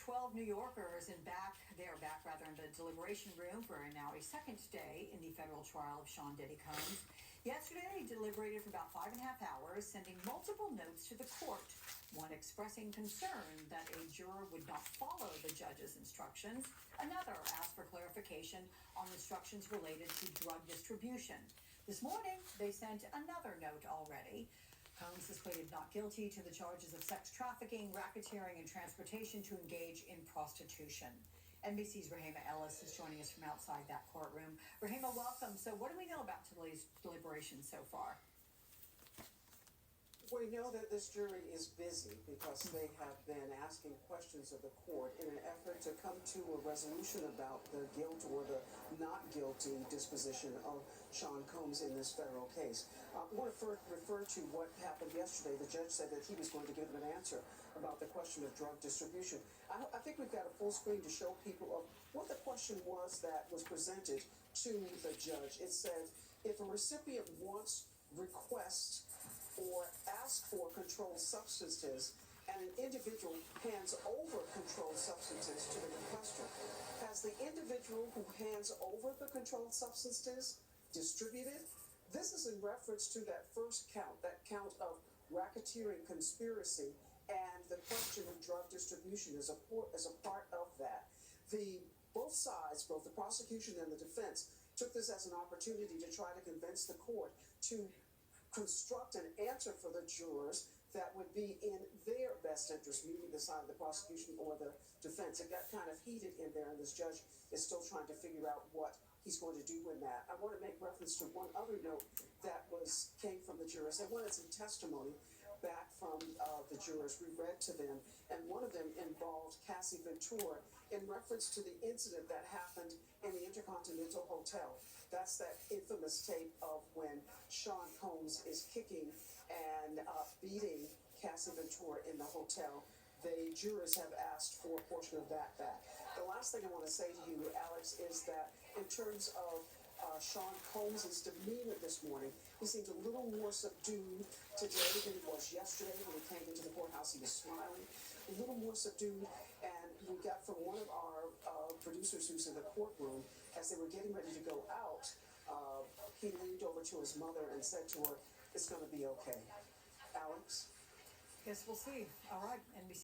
12 New Yorkers they are back in the deliberation room for now a second day in the federal trial of Sean Diddy Combs. Yesterday, they deliberated for about 5.5 hours, sending multiple notes to the court. One expressing concern that a juror would not follow the judge's instructions. Another asked for clarification on instructions related to drug distribution. This morning, they sent another note already. Combs is pleaded not guilty to the charges of sex trafficking, racketeering, and transportation to engage in prostitution. NBC's Rahema Ellis is joining us from outside that courtroom. Rahema, welcome. So what do we know about today's deliberations so far? We know that this jury is busy because they have been asking questions of the court in an effort to come to a resolution about the guilt or the not guilty disposition of Sean Combs in this federal case. I want to refer to what happened yesterday. The judge said that he was going to give them an answer about the question of drug distribution. I think we've got a full screen to show people of what the question was that was presented to the judge. It said, if a recipient wants, requests, or ask for controlled substances, and an individual hands over controlled substances to the requester, has the individual who hands over the controlled substances distributed? This is in reference to that first count, that count of racketeering conspiracy, and the question of drug distribution is a part of that. Both sides, both the prosecution and the defense, took this as an opportunity to try to convince the court to construct an answer for the jurors that would be in their best interest, meaning the side of the prosecution or the defense. It got kind of heated in there, and this judge is still trying to figure out what he's going to do in that. I want to make reference to one other note that came from the jurors. They wanted some testimony back from the jurors. We read to them, and one of them involved Cassie Ventura in reference to the incident that happened in the Intercontinental Hotel. That's that infamous tape of when Sean Combs is kicking and beating Cassie Ventura in the hotel. The jurors have asked for a portion of that back. The last thing I want to say to you, Alex, is that in terms of Sean Combs' demeanor this morning, he seemed a little more subdued today than he was yesterday when he came into the courthouse. He was smiling, a little more subdued, and we got from one of our producers who's in the courtroom, as they were getting ready to go out, he leaned over to his mother and said to her, "It's going to be okay." Alex? Guess we'll see. All right, NBC.